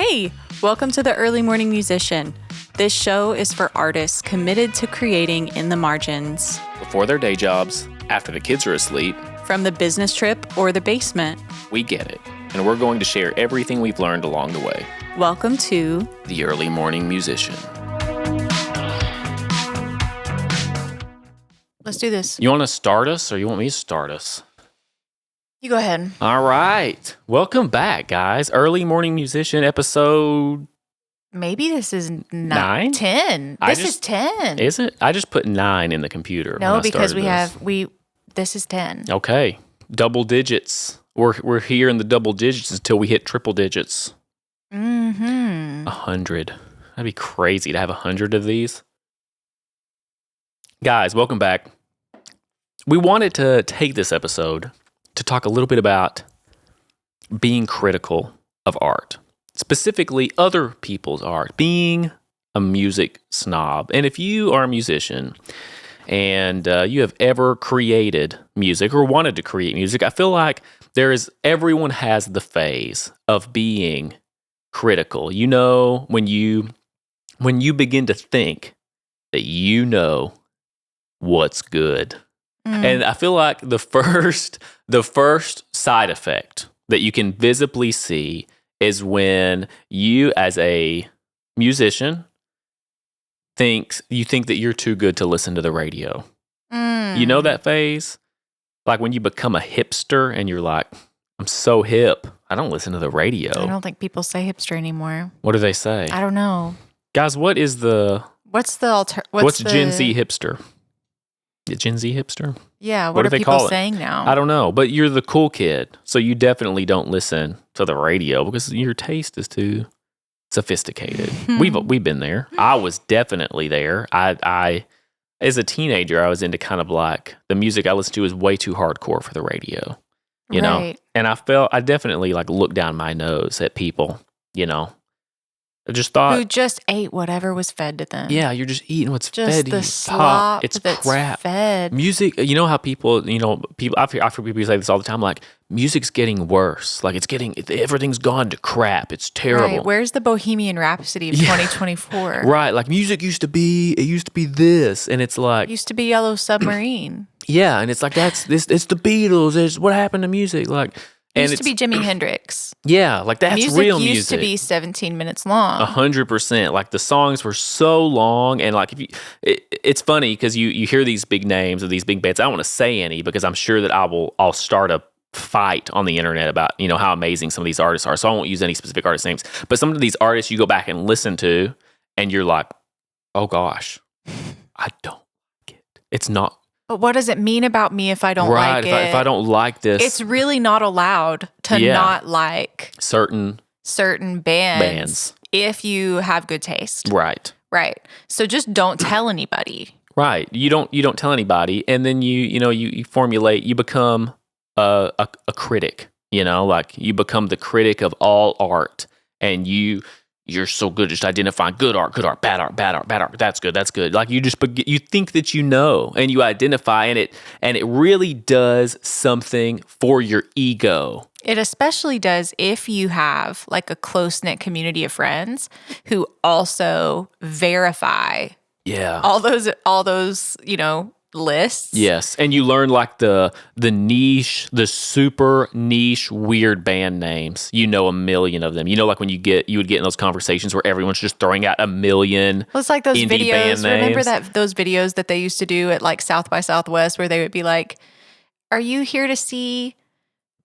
Hey, welcome to the Early Morning Musician. This show is for artists committed to creating in the margins. Before their day jobs, after the kids are asleep. From the business trip or the basement. We get it, and we're going to share everything we've learned along the way. Welcome to The Early Morning Musician. Let's do this. You want to start us, or you want me to start us? You go ahead. All right. Welcome back, guys. Early Morning Musician episode... Maybe this is 9? 10. This is 10. Is it? I just put 9 in the computer. No, because this is 10. Okay. Double digits. We're here in the double digits until we hit triple digits. 100. That'd be crazy to have 100 of these. Guys, welcome back. We wanted to take this episode to talk a little bit about being critical of art, specifically other people's art, being a music snob. And if you are a musician and you have ever created music or wanted to create music, I feel like everyone has the phase of being critical. You know, when you begin to think that you know what's good. And I feel like the first side effect that you can visibly see is when you, as a musician, think that you're too good to listen to the radio. You know that phase? Like when you become a hipster and you're like, I'm so hip, I don't listen to the radio. I don't think people say hipster anymore. What do they say? I don't know. Guys, what's Gen Z hipster? Gen Z hipster? Yeah, what are people saying now? I don't know, but you're the cool kid, so you definitely don't listen to the radio because your taste is too sophisticated. We've been there. I was definitely there. I as a teenager, I was into kind of like the music I listened to was way too hardcore for the radio, you know? And I definitely like looked down my nose at people, you know? I just thought... Who just ate whatever was fed to them. Yeah, you're just eating what's just fed to you. Just the slop it's that's crap. Fed. Music, you know how people, I've heard people say this all the time, like, music's getting worse. Like, everything's gone to crap. It's terrible. Right. Where's the Bohemian Rhapsody of 2024? Right. Like, music used to be this, and it's like... It used to be Yellow Submarine. Yeah, and it's like, it's the Beatles. It's what happened to music. Like... It used to be Jimi Hendrix. Yeah, like that's real music. Music used to be 17 minutes long. 100%. Like the songs were so long, and like it's funny because you hear these big names of these big bands. I don't want to say any because I'm sure that I'll start a fight on the internet about how amazing some of these artists are. So I won't use any specific artist names. But some of these artists you go back and listen to, and you're like, oh gosh, I don't like it. It's not. But what does it mean about me if I don't like it? If I don't like this. It's really not allowed to not like certain bands if you have good taste. Right. Right. So just don't tell anybody. Right. You don't tell anybody, and then you formulate, you become a critic, like you become the critic of all art, and you're so good at just identifying good art, bad art, that's good. Like you think that and you identify, and it really does something for your ego. It especially does if you have like a close-knit community of friends who also verify all those, lists. Yes, and you learn like the niche, the super niche weird band names. A million of them. Like when you would get in those conversations where everyone's just throwing out a million. Well, it's like those indie videos. Band Remember names. those videos that they used to do at like South by Southwest where they would be like, "Are you here to see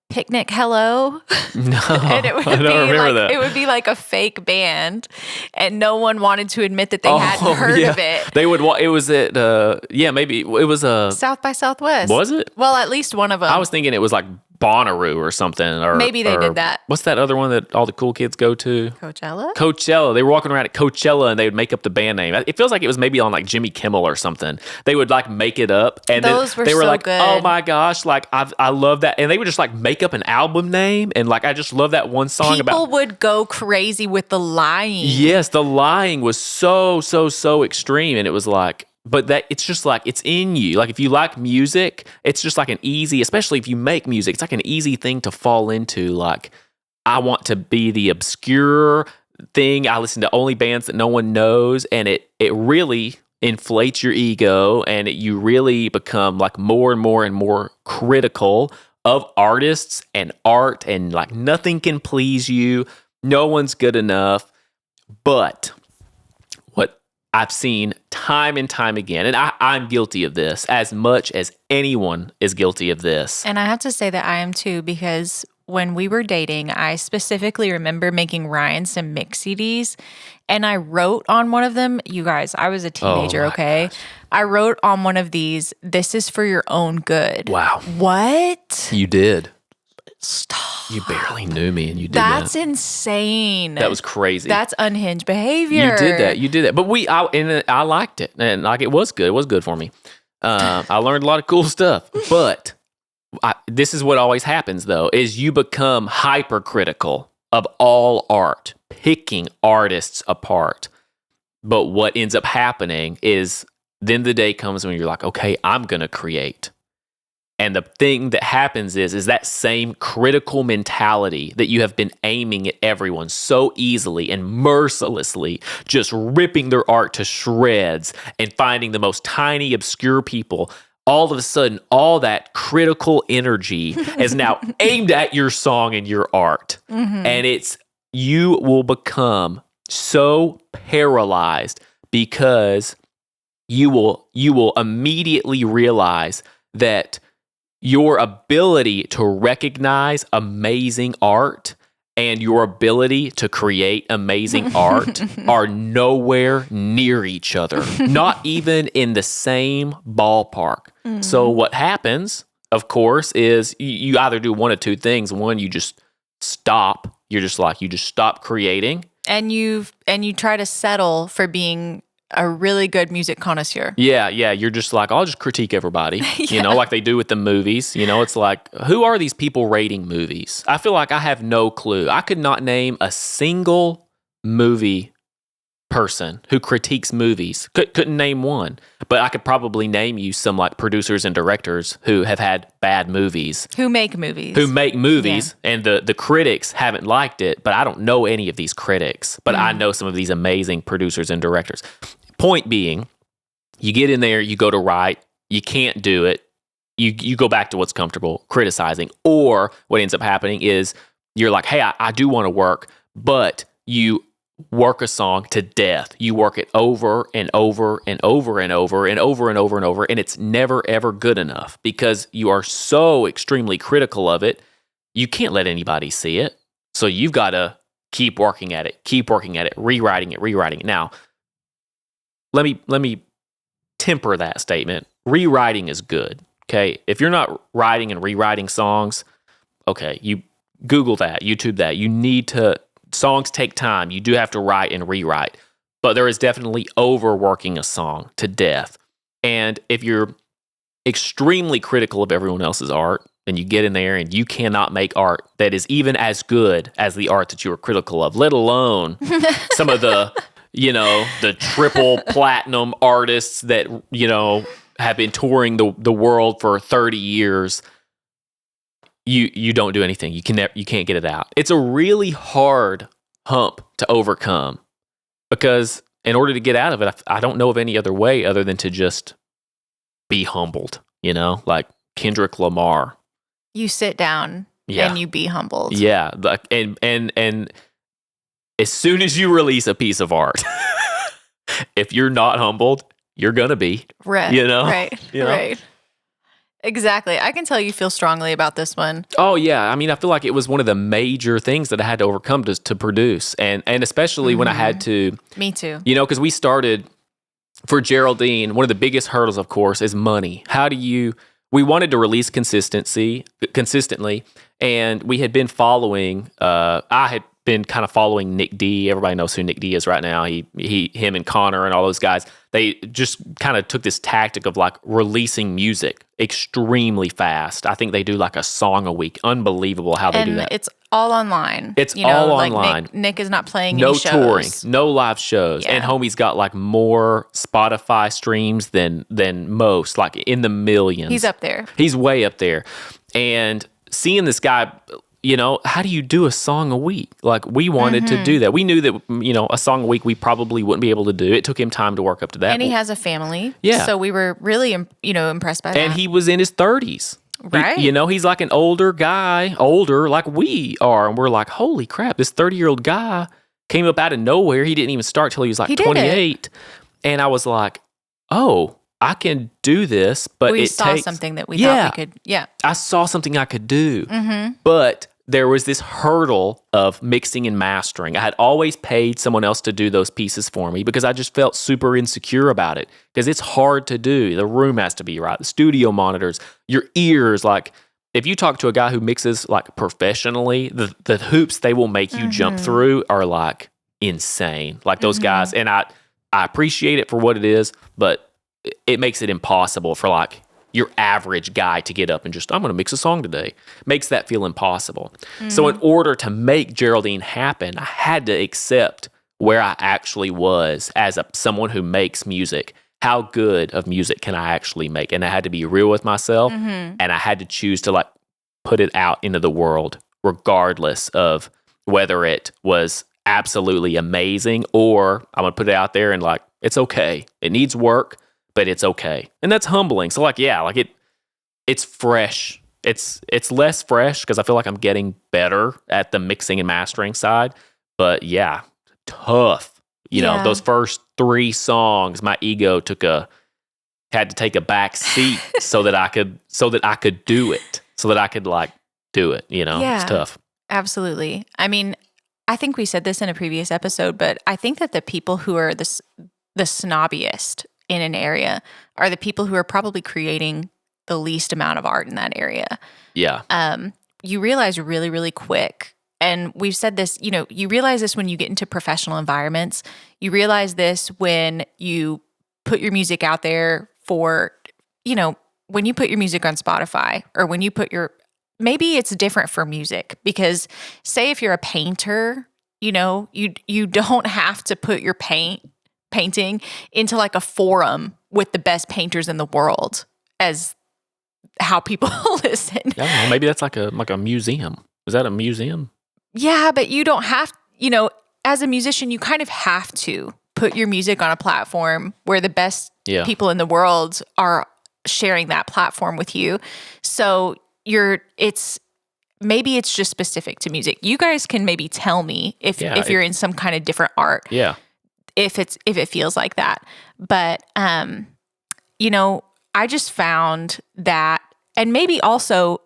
Picnic Hello?" No, and it would I don't remember that. It would be like a fake band, and no one wanted to admit that they hadn't heard of it. They would. It was at maybe it was a South by Southwest. Was it? Well, at least one of them. I was thinking it was like Bonnaroo or something, or maybe they did that. What's that other one that all the cool kids go to? Coachella. They were walking around at Coachella and they would make up the band name. It feels like it was maybe on like Jimmy Kimmel or something. They would like make it up, and they were so like, good. "Oh my gosh, like I love that!" And they would just like make up an album name, and like I just love that one song. People would go crazy with the lying. Yes, the lying was so extreme, and it was like. But that it's just like it's in you. Like if you like music, it's just like an easy, especially if you make music, it's like an easy thing to fall into. Like I want to be the obscure thing. I listen to only bands that no one knows, and it really inflates your ego, and you really become like more and more and more critical of artists and art, and like nothing can please you. No one's good enough. But what I've seen time and time again, and I'm guilty of this as much as anyone is guilty of this. And I have to say that I am too, because when we were dating, I specifically remember making Ryan some mix CDs, and I wrote on one of them, you guys, I was a teenager, okay? Gosh. I wrote on one of these, "This is for your own good." Wow. What? You did. Stop. You barely knew me and you did That's insane. That was crazy. That's unhinged behavior. You did that. But I liked it. And like, it was good. It was good for me. I learned a lot of cool stuff. But this is what always happens, though, is you become hypercritical of all art, picking artists apart. But what ends up happening is then the day comes when you're like, okay, I'm going to create. And the thing that happens is that same critical mentality that you have been aiming at everyone so easily and mercilessly, just ripping their art to shreds and finding the most tiny, obscure people. All of a sudden, all that critical energy is now aimed at your song and your art. Mm-hmm. And you will become so paralyzed because you will immediately realize that your ability to recognize amazing art and your ability to create amazing art are nowhere near each other, not even in the same ballpark. Mm-hmm. So what happens, of course, is you either do one of two things. One, you just stop. You just stop creating. And you try to settle for being a really good music connoisseur. Yeah. You're just like, I'll just critique everybody, like they do with the movies. It's like, who are these people rating movies? I feel like I have no clue. I could not name a single movie person who critiques movies. Couldn't name one. But I could probably name you some like producers and directors who have had bad movies. Who make movies. Yeah. And the critics haven't liked it, but I don't know any of these critics. But I know some of these amazing producers and directors. Point being, you get in there, you go to write, you can't do it, you go back to what's comfortable, criticizing. Or what ends up happening is you're like, hey, I do want to work, but you work a song to death. You work it over and over and over and over and over and over and over, and it's never, ever good enough because you are so extremely critical of it, you can't let anybody see it. So you've got to keep working at it, rewriting it. Now, let me temper that statement. Rewriting is good, okay? If you're not writing and rewriting songs, okay, you Google that, YouTube that. Songs take time. You do have to write and rewrite. But there is definitely overworking a song to death. And if you're extremely critical of everyone else's art, and you get in there and you cannot make art that is even as good as the art that you were critical of, let alone some of the the triple platinum artists that, have been touring the world for 30 years, you don't do anything. You can't get it out. It's a really hard hump to overcome because in order to get out of it, I don't know of any other way other than to just be humbled, like Kendrick Lamar. You sit down and you be humbled. Yeah. And as soon as you release a piece of art, if you're not humbled, you're going to be. Right. Right. Exactly. I can tell you feel strongly about this one. Oh, yeah. I mean, I feel like it was one of the major things that I had to overcome to produce. And especially when I had to. Me too. Because we started, for Geraldine, one of the biggest hurdles, of course, is money. We wanted to release consistently, and we had been following, I had been kind of following Nick D. Everybody knows who Nick D is right now. Him and Connor and all those guys, they just kind of took this tactic of like releasing music extremely fast. I think they do like a song a week. Unbelievable how they do that. It's all online. It's all online. Nick is not playing any shows. No touring, no live shows. Yeah. And homie's got like more Spotify streams than most, like in the millions. He's up there. He's way up there. And seeing this guy how do you do a song a week? Like, we wanted to do that. We knew that, a song a week we probably wouldn't be able to do. It took him time to work up to that. And he has a family. Yeah. So we were really, impressed by that. And he was in his 30s. Right. He's like an older guy, older like we are. And we're like, holy crap, this 30-year-old guy came up out of nowhere. He didn't even start till he was like 28. And I was like, oh, I can do this, but we it saw takes something that we thought we could. Yeah. I saw something I could do. But there was this hurdle of mixing and mastering. I had always paid someone else to do those pieces for me because I just felt super insecure about it because it's hard to do. The room has to be right. The studio monitors, your ears. Like, if you talk to a guy who mixes like professionally, the hoops they will make you jump through are like insane. Like those guys. And I appreciate it for what it is, but it makes it impossible for like your average guy to get up and just, I'm going to mix a song today. Makes that feel impossible. So in order to make Geraldine happen, I had to accept where I actually was as someone who makes music. How good of music can I actually make? And I had to be real with myself, and I had to choose to like put it out into the world, regardless of whether it was absolutely amazing or I'm going to put it out there and like, it's okay. It needs work, but it's okay. And that's humbling. So like, yeah, like it's fresh. It's less fresh because I feel like I'm getting better at the mixing and mastering side. But yeah, tough. Those first 3 songs, my ego had to take a back seat so that I could do it. So that I could like do it, It's tough. Absolutely. I mean, I think we said this in a previous episode, but I think that the people who are the snobbiest in an area are the people who are probably creating the least amount of art in that area. Yeah. You realize really, really quick, and we've said this, you realize this when you get into professional environments. You realize this when you put your music out there for, when you put your music on Spotify or when you put maybe it's different for music because say if you're a painter, you don't have to put your painting into like a forum with the best painters in the world as how people listen. I don't know, maybe that's like a museum. Is that a museum? Yeah, but you don't have, as a musician, you kind of have to put your music on a platform where the best people in the world are sharing that platform with you. So maybe it's just specific to music. You guys can maybe tell me if you're in some kind of different art. Yeah. If it feels like that. But I just found that, and maybe also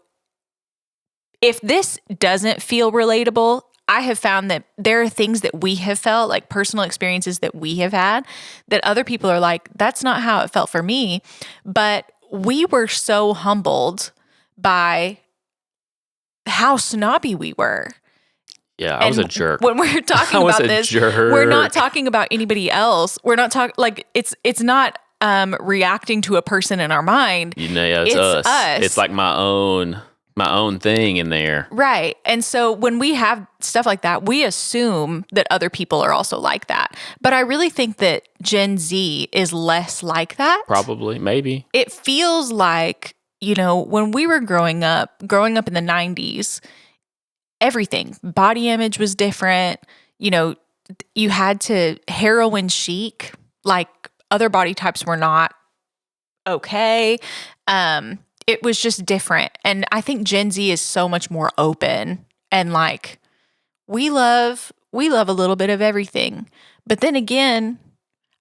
if this doesn't feel relatable, I have found that there are things that we have felt, like personal experiences that we have had, that other people are like, that's not how it felt for me. But we were so humbled by how snobby we were. Yeah, I was a jerk. When we're talking about this, we're not talking about anybody else. We're not talking like it's not reacting to a person in our mind. It's us. It's like my own thing in there. Right. And so when we have stuff like that, we assume that other people are also like that. But I really think that Gen Z is less like that. Probably, maybe. It feels like, when we were growing up in the 90s, everything, body image was different. You had to heroin chic, like other body types were not okay. It was just different. And I think Gen Z is so much more open and like, we love a little bit of everything. But then again,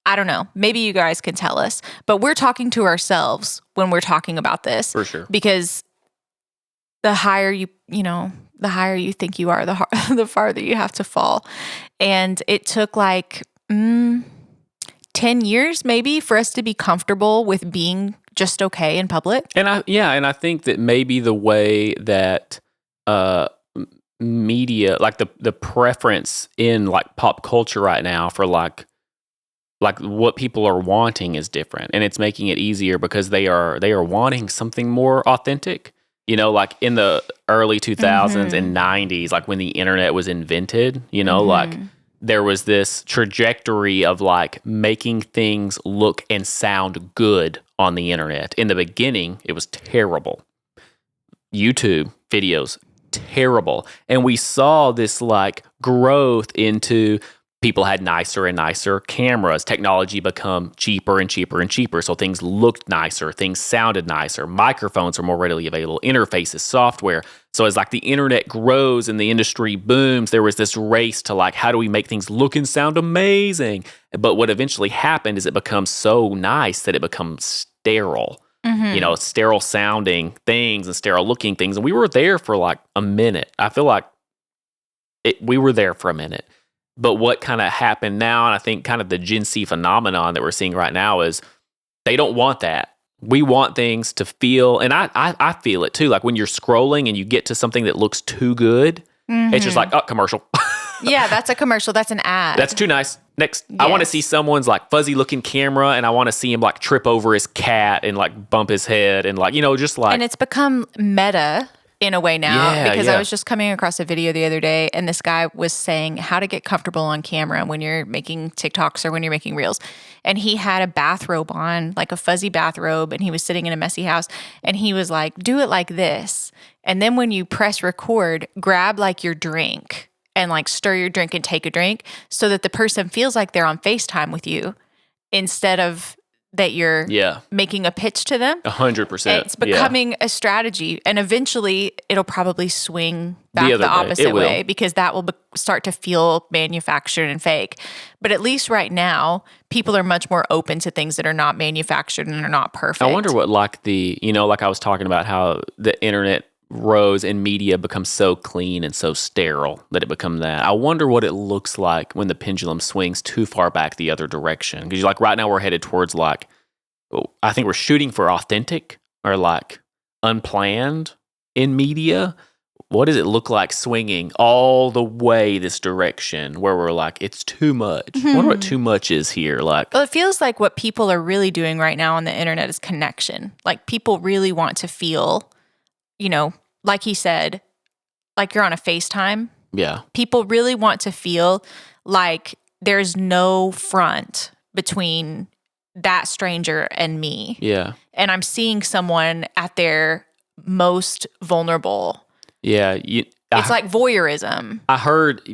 I don't know, maybe you guys can tell us, but we're talking to ourselves when we're talking about this. For sure. Because the higher the higher you think you are, the farther you have to fall. And it took like 10 years maybe for us to be comfortable with being just okay in public. And I think that maybe the way that media, like the preference in like pop culture right now for like what people are wanting is different, and it's making it easier because they are wanting something more authentic. Like in the early 2000s and 90s, like when the internet was invented, like there was this trajectory of like making things look and sound good on the internet. In the beginning, it was terrible. YouTube videos, terrible. And we saw this like growth into people had nicer and nicer cameras. Technology become cheaper and cheaper and cheaper. So things looked nicer, things sounded nicer. Microphones are more readily available, interfaces, software. So as like the internet grows and the industry booms, there was this race to like, how do we make things look and sound amazing? But what eventually happened is it becomes so nice that it becomes sterile. You know, sterile sounding things and sterile looking things. And we were there for like a minute. I feel like we were there for a minute. But what kind of happened now, and I think kind of the Gen Z phenomenon that we're seeing right now is they don't want that. We want things to feel, and I feel it too. Like when you're scrolling and you get to something that looks too good, it's just like, oh, commercial. Yeah, that's a commercial. That's an ad. That's too nice. Next, Yes. I want to see someone's like fuzzy looking camera, and I want to see him like trip over his cat and like bump his head and like, you know, just like. And it's become meta in a way now, because I was just coming across a video the other day, and this guy was saying how to get comfortable on camera when you're making TikToks or when you're making reels. And he had a bathrobe on, like a fuzzy bathrobe, and he was sitting in a messy house, and he was like, do it like this. And then when you press record, grab like your drink and like stir your drink and take a drink so that the person feels like they're on FaceTime with you instead of that you're making a pitch to them. 100%. It's becoming a strategy, and eventually it'll probably swing back the opposite way, because that will start to feel manufactured and fake. But at least right now, people are much more open to things that are not manufactured and are not perfect. I wonder what like like I was talking about how the internet rose and media becomes so clean and so sterile that it becomes that. I wonder what it looks like when the pendulum swings too far back the other direction. Because like right now we're headed towards like, I think we're shooting for authentic or like unplanned in media. What does it look like swinging all the way this direction where we're like, it's too much? I wonder what too much is here. Like, well, it feels like what people are really doing right now on the internet is connection. Like people really want to feel, you know, like he said, like you're on a FaceTime. Yeah. People really want to feel like there's no front between that stranger and me. Yeah. And I'm seeing someone at their most vulnerable. Yeah. It's like voyeurism. I heard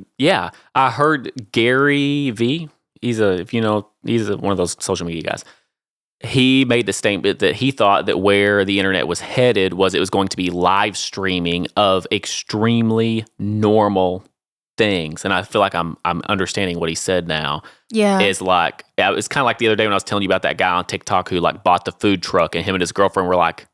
Gary V. He's one of those social media guys. He made the statement that he thought that where the internet was headed was it was going to be live streaming of extremely normal things. And I feel like I'm understanding what he said now. Yeah. Is like, it's kind of like the other day when I was telling you about that guy on TikTok who like bought the food truck, and him and his girlfriend were like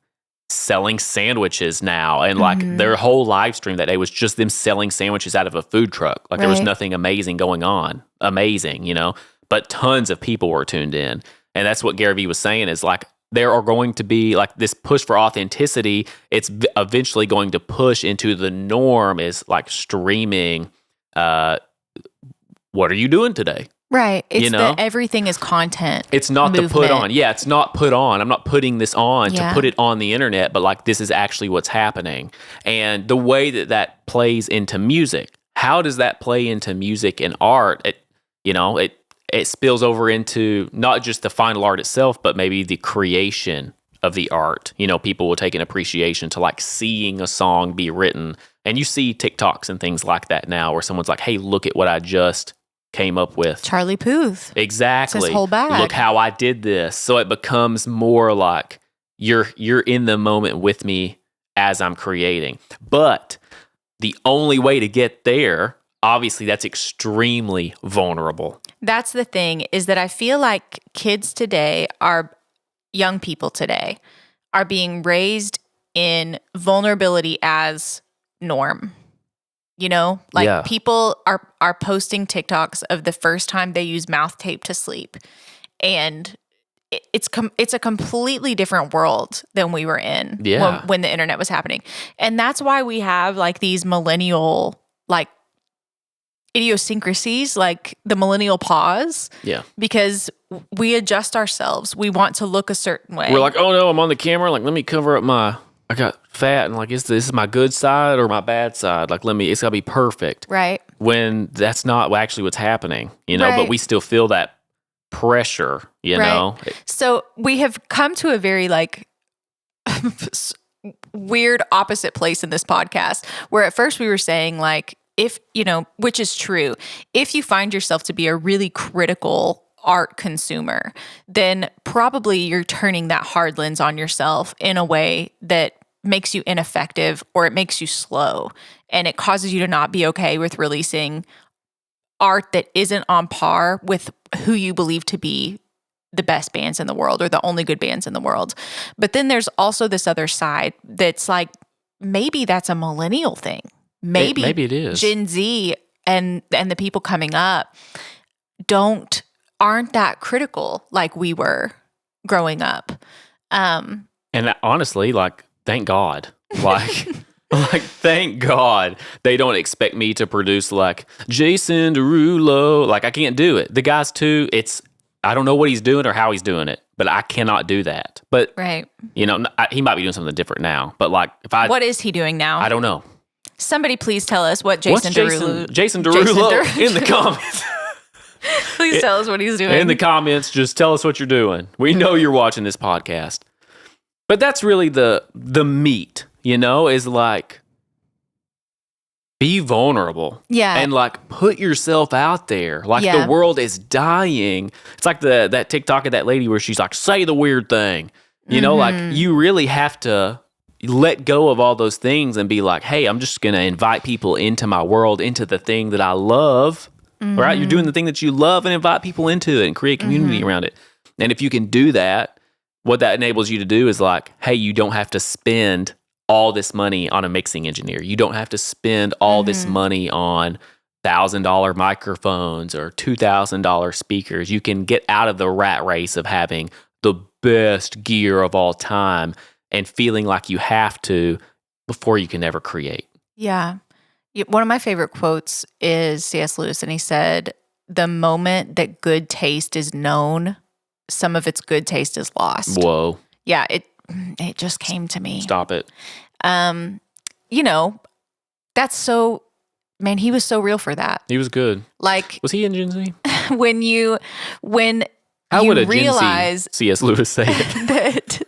selling sandwiches now. And like their whole live stream that day was just them selling sandwiches out of a food truck. Like there was nothing amazing going on. Amazing, you know, but tons of people were tuned in. And that's what Gary Vee was saying is like, there are going to be like this push for authenticity. It's eventually going to push into the norm is like streaming. What are you doing today? Right. It's that everything is content. It's not to put on. Yeah, it's not put on. I'm not putting this on to put it on the internet, but like this is actually what's happening. And the way that plays into music, how does that play into music and art? It spills over into not just the final art itself, but maybe the creation of the art. You know, people will take an appreciation to like seeing a song be written. And you see TikToks and things like that now where someone's like, hey, look at what I just came up with. Charlie Puth. Exactly. It's his whole bag. Look how I did this. So it becomes more like you're in the moment with me as I'm creating. But the only way to get there, obviously, that's extremely vulnerable. That's the thing, is that I feel like kids today young people today are being raised in vulnerability as norm. You know, like people are posting TikToks of the first time they use mouth tape to sleep. And it's a completely different world than we were in when the internet was happening. And that's why we have like these millennial like idiosyncrasies, like the millennial pause. Yeah. Because we adjust ourselves. We want to look a certain way. We're like, oh no, I'm on the camera. Like, let me cover up I got fat, and like, is this my good side or my bad side? Like, it's gotta be perfect. Right. When that's not actually what's happening, you know, but we still feel that pressure, you know? So we have come to a very like, weird opposite place in this podcast where at first we were saying like, if, which is true, if you find yourself to be a really critical art consumer, then probably you're turning that hard lens on yourself in a way that makes you ineffective or it makes you slow. And it causes you to not be okay with releasing art that isn't on par with who you believe to be the best bands in the world or the only good bands in the world. But then there's also this other side that's like, maybe that's a millennial thing. Maybe it is. Gen Z and the people coming up aren't that critical like we were growing up. And honestly, like, thank God. Like, thank God they don't expect me to produce like Jason Derulo. Like, I can't do it. The guy's too, I don't know what he's doing or how he's doing it, but I cannot do that. But, right. He might be doing something different now. But like, what is he doing now? I don't know. Somebody please tell us what Jason Derulo in the comments. Please tell us what he's doing. In the comments, just tell us what you're doing. We know you're watching this podcast. But that's really the meat, is like, be vulnerable. Yeah. And like, put yourself out there. Like, the world is dying. It's like that TikTok of that lady where she's like, say the weird thing. Like, you really have to let go of all those things and be like, hey, I'm just going to invite people into my world, into the thing that I love. Right? You're doing the thing that you love and invite people into it and create community around it. And if you can do that, what that enables you to do is like, hey, you don't have to spend all this money on a mixing engineer. You don't have to spend all this money on $1,000 microphones or $2,000 speakers. You can get out of the rat race of having the best gear of all time and feeling like you have to before you can ever create. Yeah. One of my favorite quotes is C.S. Lewis, and he said, the moment that good taste is known, some of its good taste is lost. Whoa. Yeah, it just came to me. Stop it. That's so, man, he was so real for that. He was good. Like, was he in Gen Z? when you How would a realize Gen Z C.S. Lewis say it? that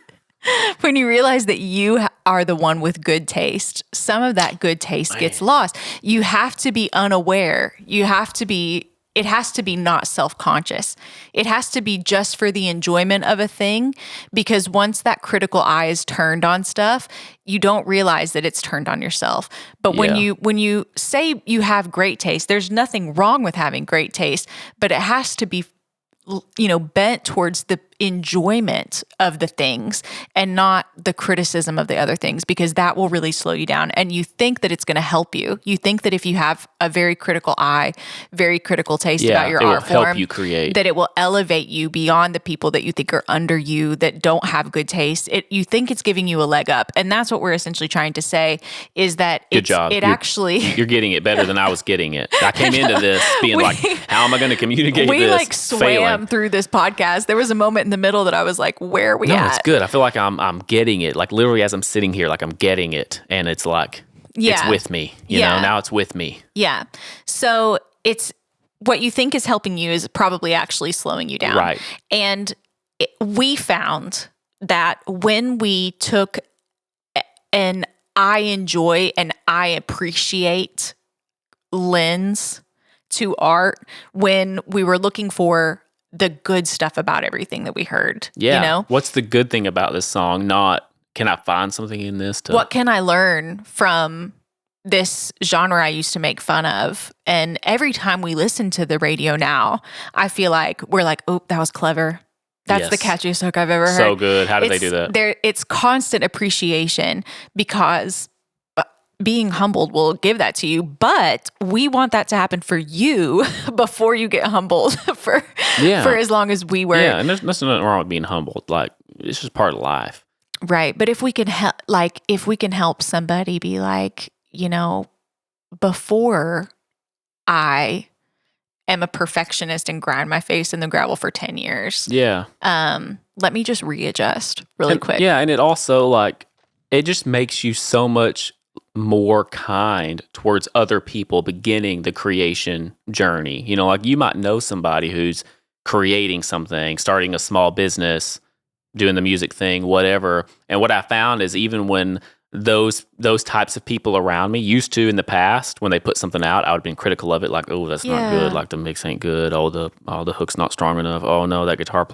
when you realize that you are the one with good taste, some of that good taste gets lost. You have to be unaware. It has to be not self-conscious. It has to be just for the enjoyment of a thing, because once that critical eye is turned on stuff, you don't realize that it's turned on yourself. But when you say you have great taste, there's nothing wrong with having great taste, but it has to be bent towards the enjoyment of the things and not the criticism of the other things, because that will really slow you down. And you think that it's going to help you. You think that if you have a very critical eye, very critical taste about your art form, help you create. That it will elevate you beyond the people that you think are under you that don't have good taste. You think it's giving you a leg up. And that's what we're essentially trying to say is that Good job. You're getting it better than I was getting it. I came into this being like, how am I going to communicate this? We like swam through this podcast. There was a moment in the middle that I was like, where are we at? No, it's good. I feel like I'm getting it. Like literally as I'm sitting here, like I'm getting it. And it's like, it's with me. You know, now it's with me. Yeah. So it's what you think is helping you is probably actually slowing you down. Right. And we found that when we took an I enjoy and I appreciate lens to art, when we were looking for the good stuff about everything that we heard. Yeah. What's the good thing about this song? Not, can I find something in this? What can I learn from this genre I used to make fun of? And every time we listen to the radio now, I feel like we're like, oh, that was clever. That's the catchiest hook I've ever heard. So good. How did they do that? It's constant appreciation, because being humbled will give that to you, but we want that to happen for you before you get humbled for as long as we were. Yeah, and there's nothing wrong with being humbled. Like, it's just part of life. Right. But if we can help somebody be like, before I am a perfectionist and grind my face in the gravel for 10 years. Yeah. Let me just readjust really quick. Yeah, and it also like, it just makes you so much more kind towards other people beginning the creation journey. Like you might know somebody who's creating something, starting a small business, doing the music thing, whatever. And what I found is even when those types of people around me used to in the past, when they put something out, I would have been critical of it, like, oh, that's not good, like the mix ain't good, oh, the hook's not strong enough, oh no, that guitar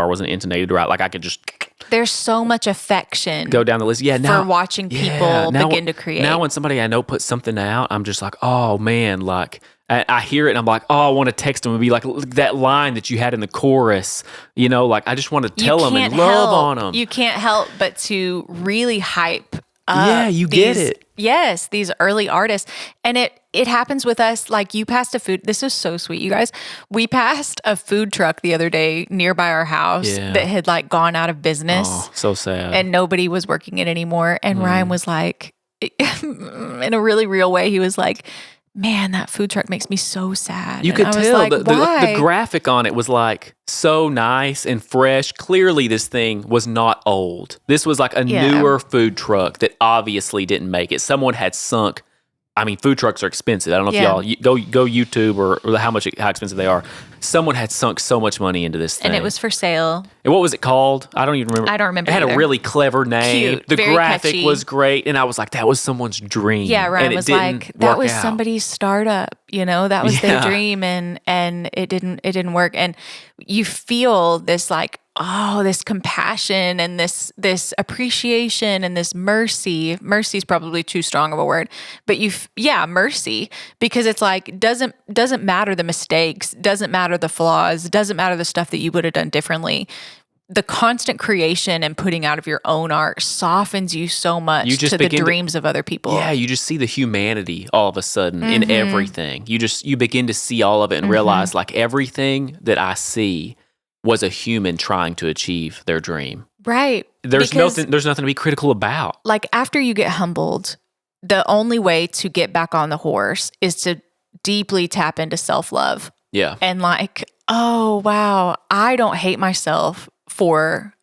wasn't intonated right. Like I could just there's so much affection go down the list. Yeah, now for watching people begin to create. Now when somebody I know puts something out, I'm just like, oh man, like I hear it and I'm like, oh, I want to text them and be like, that line that you had in the chorus, like I just want to tell them and love on them. You can't help but to really hype get it. Yes, these early artists. And it happens with us. Like you passed a food. This is so sweet, you guys. We passed a food truck the other day nearby our house that had like gone out of business. Oh, so sad. And nobody was working it anymore. And Ryan was like, in a really real way, he was like, man, that food truck makes me so sad. You could tell like, the graphic on it was like so nice and fresh. Clearly, this thing was not old. This was like a newer food truck that obviously didn't make it. Someone had sunk. I mean, food trucks are expensive. I don't know if y'all go YouTube or how expensive they are. Someone had sunk so much money into this thing. And it was for sale. And what was it called? I don't even remember. I don't remember It had either. a really clever name. Cute, the very graphic catchy. was great. And I was like, that was someone's dream. Yeah, Ryan was like, that was somebody's startup. That was their dream, and it didn't work. And you feel this like, this compassion and this appreciation and this mercy. Mercy is probably too strong of a word, but mercy, because it's like doesn't matter the mistakes, doesn't matter the flaws, doesn't matter the stuff that you would have done differently. The constant creation and putting out of your own art softens you so much to the dreams of other people. Yeah, you just see the humanity all of a sudden in everything. You begin to see all of it and realize like everything that I see was a human trying to achieve their dream. Right. There's nothing to be critical about. Like after you get humbled, the only way to get back on the horse is to deeply tap into self-love. Yeah. And like, oh, wow, I don't hate myself for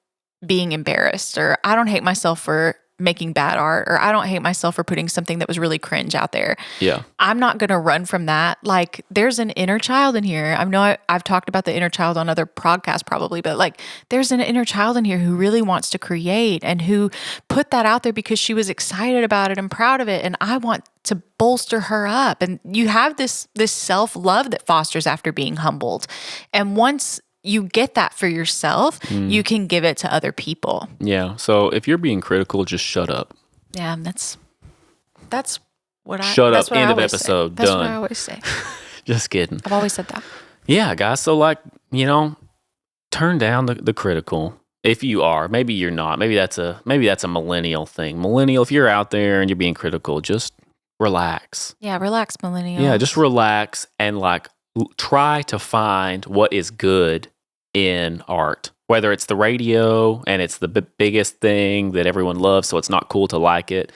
being embarrassed, or I don't hate myself for making bad art, or I don't hate myself for putting something that was really cringe out there. Yeah. I'm not going to run from that. Like there's an inner child in here. I know I've talked about the inner child on other podcasts probably, but like there's an inner child in here who really wants to create and who put that out there because she was excited about it and proud of it. And I want to bolster her up. And you have this self-love that fosters after being humbled. And once you get that for yourself, you can give it to other people. Yeah. So if you're being critical, just shut up. Yeah, that's what I shut that's up. what End I of always episode. Say. That's done. what I always say. Just kidding. I've always said that. Yeah, guys. So like, turn down the critical. If you are, maybe you're not. Maybe that's a millennial thing. Millennial, if you're out there and you're being critical, just relax. Yeah, relax, millennial. Yeah, just relax and like try to find what is good in art, whether it's the radio and it's the biggest thing that everyone loves, so it's not cool to like it.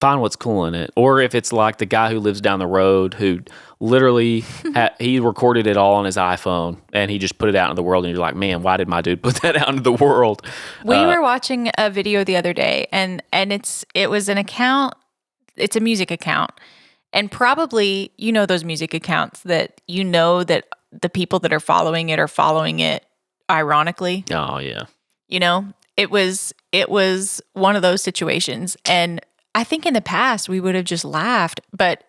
Find what's cool in it. Or if it's like the guy who lives down the road who literally he recorded it all on his iPhone and he just put it out into the world, and you're like, man, why did my dude put that out into the world? We were watching a video the other day, and it was an account. It's a music account. And probably, those music accounts that that the people that are following it ironically. Oh, yeah. It was one of those situations. And I think in the past we would have just laughed, but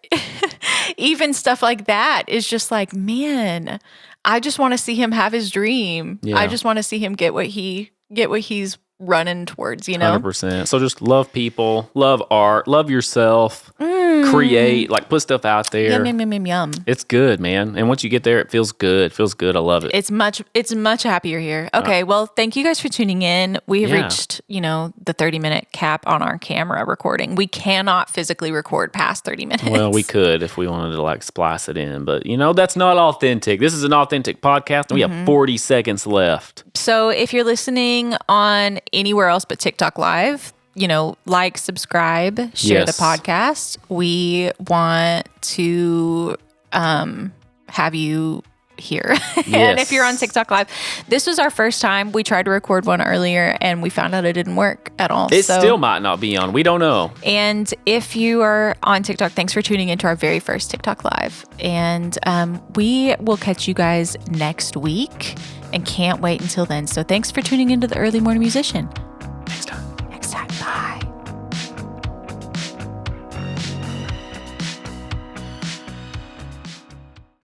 even stuff like that is just like, man, I just want to see him have his dream. Yeah. I just want to see him get what he's running towards, 100%. So just love people, love art, love yourself, create, like put stuff out there. Yum, yum, yum, yum, yum. It's good, man. And once you get there, it feels good. It feels good. I love it. It's much happier here. Okay. Well, thank you guys for tuning in. We have reached, the 30-minute cap on our camera recording. We cannot physically record past 30 minutes. Well, we could if we wanted to like splice it in, but that's not authentic. This is an authentic podcast and we have 40 seconds left. So if you're listening on anywhere else but TikTok Live, like, subscribe, share the podcast. We want to have you here. And if you're on TikTok Live, this was our first time. We tried to record one earlier and we found out it didn't work at all. It still might not be on. We don't know. And if you are on TikTok, thanks for tuning into our very first TikTok Live. And we will catch you guys next week. and can't wait until then. So thanks for tuning into the Early Morning Musician.